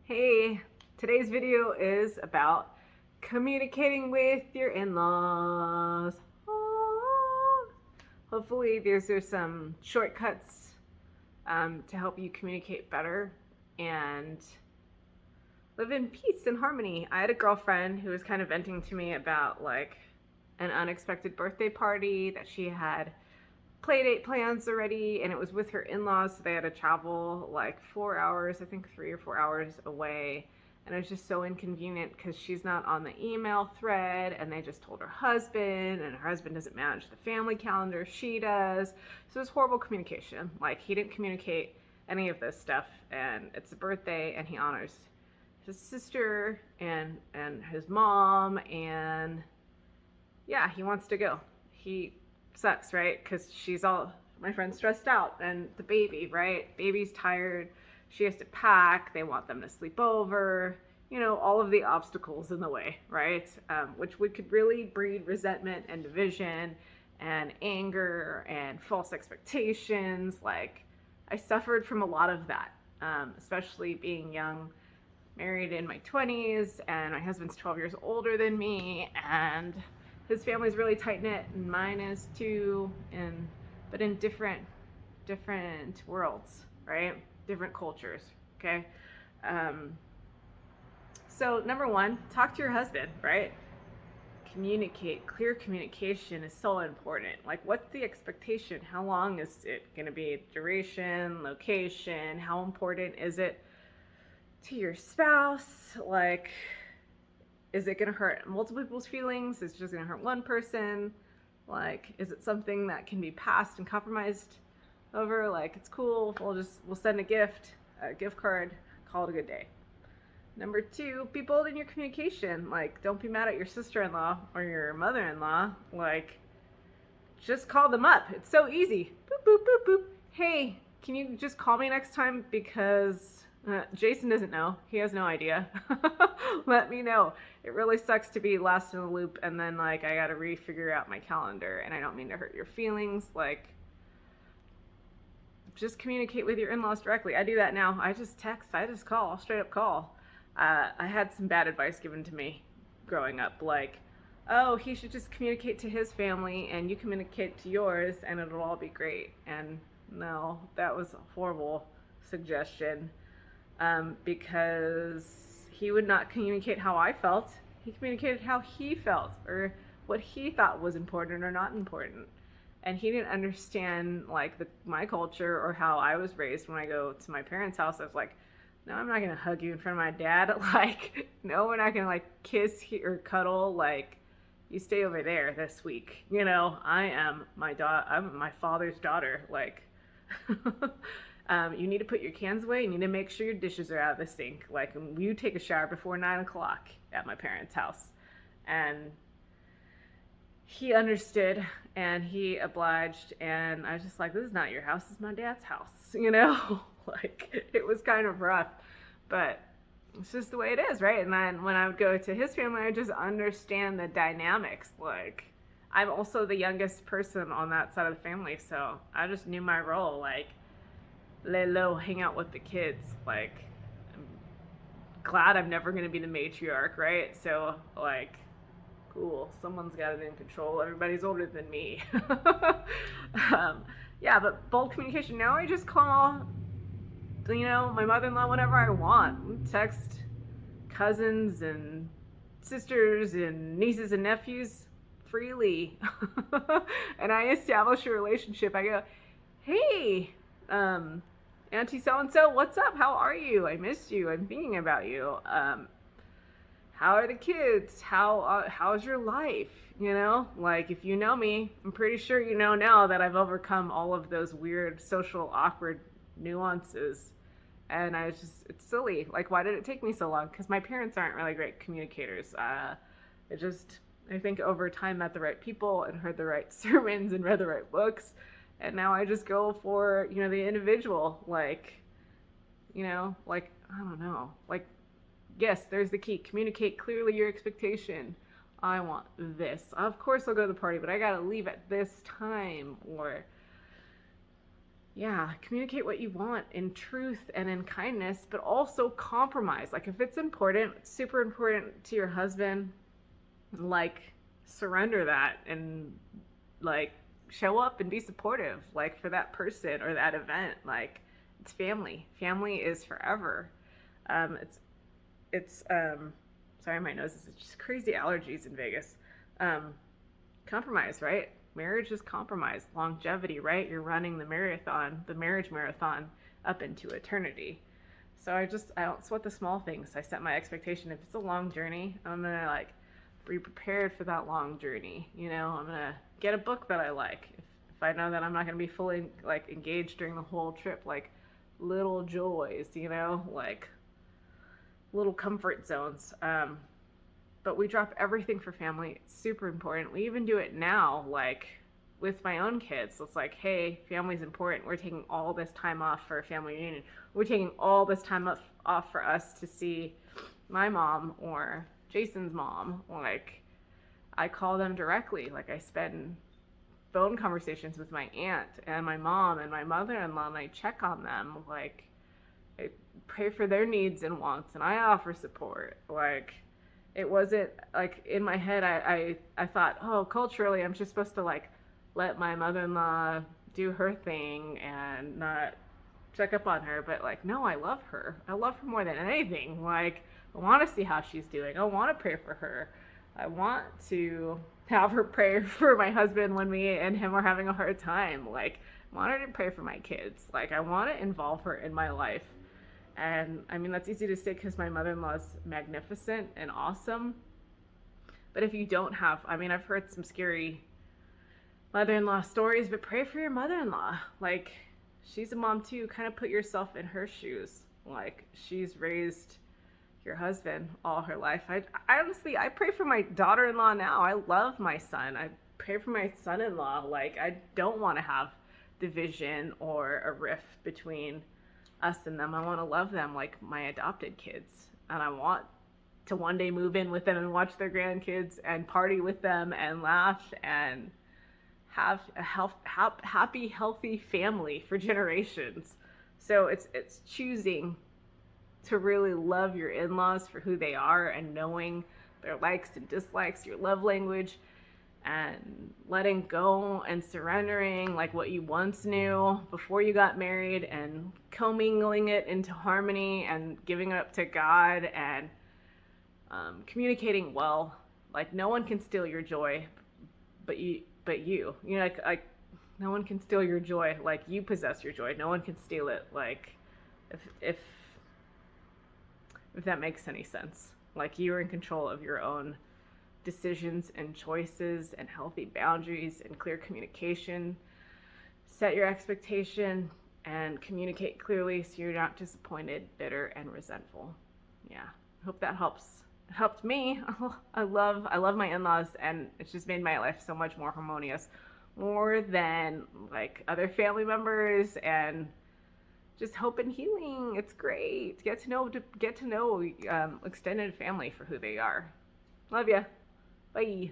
Hey, today's video is about communicating with your in-laws. Hopefully there's some shortcuts to help you communicate better and live in peace and harmony. I had a girlfriend who was kind of venting to me about like an unexpected birthday party that she had play date plans already, and it was with her in-laws, so they had to travel like 4 hours, I think 3 or 4 hours away, and it was just so inconvenient because she's not on the email thread, and they just told her husband, and her husband doesn't manage the family calendar, she does. So it was horrible communication. Like, he didn't communicate any of this stuff, and it's a birthday, and he honors his sister and his mom, and yeah, he wants to go. He sucks, right? Because my friend's stressed out, and the baby, right? Baby's tired. She has to pack. They want them to sleep over. All of the obstacles in the way, right? Which could really breed resentment and division and anger and false expectations. Like, I suffered from a lot of that, especially being young, married in my 20s, and my husband's 12 years older than me, and his family's really tight knit, and mine is too, but in different worlds, right? Different cultures. Okay. So number one, talk to your husband, right? Communicate. Clear communication is so important. Like, what's the expectation? How long is it going to be? Duration, location. How important is it to your spouse? Like, is it going to hurt multiple people's feelings? Is it just going to hurt one person? Like, is it something that can be passed and compromised over? Like, it's cool, we'll send a gift card, call it a good day. Number two, be bold in your communication. Like, don't be mad at your sister-in-law or your mother-in-law. Like, just call them up. It's so easy. Boop, boop, boop, boop. Hey, can you just call me next time because Jason doesn't know. He has no idea. Let me know. It really sucks to be last in the loop, and then like I gotta refigure out my calendar, and I don't mean to hurt your feelings. Like, just communicate with your in-laws directly. I do that now. I just text. I just call. I'll straight up call. I had some bad advice given to me growing up, like, oh, he should just communicate to his family and you communicate to yours and it'll all be great. And no, that was a horrible suggestion. Because he would not communicate how I felt. He communicated how he felt, or what he thought was important or not important. And he didn't understand like my culture or how I was raised. When I go to my parents' house, I was like, no, I'm not gonna hug you in front of my dad. Like, no, we're not gonna like kiss or cuddle. Like, you stay over there this week. I am I'm my father's daughter. Like, you need to put your cans away. You need to make sure your dishes are out of the sink. Like, you take a shower before 9 o'clock at my parents' house. And he understood and he obliged. And I was just like, this is not your house. This is my dad's house. Like, it was kind of rough, but it's just the way it is, right? And then when I would go to his family, I would just understand the dynamics. Like, I'm also the youngest person on that side of the family, so I just knew my role. Like, lay low, hang out with the kids. Like, I'm glad I'm never going to be the matriarch, right? So, like, cool, someone's got it in control. Everybody's older than me. Yeah, but bold communication. Now I just call, my mother-in-law whenever I want. Text cousins and sisters and nieces and nephews freely. And I establish a relationship. I go, hey, Auntie so-and-so, what's up? How are you? I missed you. I'm thinking about you. How are the kids? How's your life? Like, if you know me, I'm pretty sure you know now that I've overcome all of those weird social awkward nuances. And it's silly. Like, why did it take me so long? Because my parents aren't really great communicators. I think over time met the right people and heard the right sermons and read the right books. And now I just go for, the individual, like, like, I don't know, like, yes, there's the key. Communicate clearly your expectation. I want this. Of course I'll go to the party, but I gotta leave at this time. Or yeah, communicate what you want in truth and in kindness, but also compromise. Like if it's important, super important to your husband, like surrender that and like show up and be supportive like for that person or that event. Like it's family is forever. It's sorry, my nose is just crazy allergies in Vegas. um Compromise, right? Marriage is compromise. Longevity, right? You're running the marriage marathon up into eternity. So I don't sweat the small things. I set my expectation. If it's a long journey, I'm gonna like be prepared for that long journey. I'm gonna get a book that I like. If I know that I'm not gonna be fully like engaged during the whole trip, like little joys, like little comfort zones. But we drop everything for family. It's super important. We even do it now, like with my own kids. It's like, hey, family's important. We're taking all this time off for a family reunion. We're taking all this time off for us to see my mom or Jason's mom. Like, I call them directly. Like, I spend phone conversations with my aunt and my mom and my mother-in-law, and I check on them. Like, I pray for their needs and wants, and I offer support. Like, it wasn't like in my head, I thought, oh, culturally, I'm just supposed to like let my mother-in-law do her thing and not check up on her. But like, no, I love her. I love her more than anything. Like, I want to see how she's doing. I want to pray for her. I want to have her pray for my husband when me and him are having a hard time. Like, I want her to pray for my kids. Like, I want to involve her in my life. And I mean, that's easy to say because my mother-in-law's magnificent and awesome. But if you don't have, I mean, I've heard some scary mother-in-law stories, but pray for your mother-in-law. Like, she's a mom too. Kind of put yourself in her shoes. Like, she's raised your husband all her life. I honestly, I pray for my daughter-in-law now. I love my son. I pray for my son-in-law. Like, I don't want to have division or a rift between us and them. I want to love them like my adopted kids, and I want to one day move in with them and watch their grandkids and party with them and laugh and have a happy, healthy family for generations. So it's choosing to really love your in-laws for who they are and knowing their likes and dislikes, your love language, and letting go and surrendering like what you once knew before you got married and commingling it into harmony and giving it up to God and communicating well. Like, no one can steal your joy but you. Like no one can steal your joy. Like, you possess your joy. No one can steal it. Like, if that makes any sense. Like, you are in control of your own decisions and choices and healthy boundaries and clear communication. Set your expectation and communicate clearly so you're not disappointed, bitter, and resentful. Yeah, I hope that helps. It helped me. I love my in-laws, and it's just made my life so much more harmonious, more than like other family members, and just hope and healing. It's great. Get to know extended family for who they are. Love ya. Bye.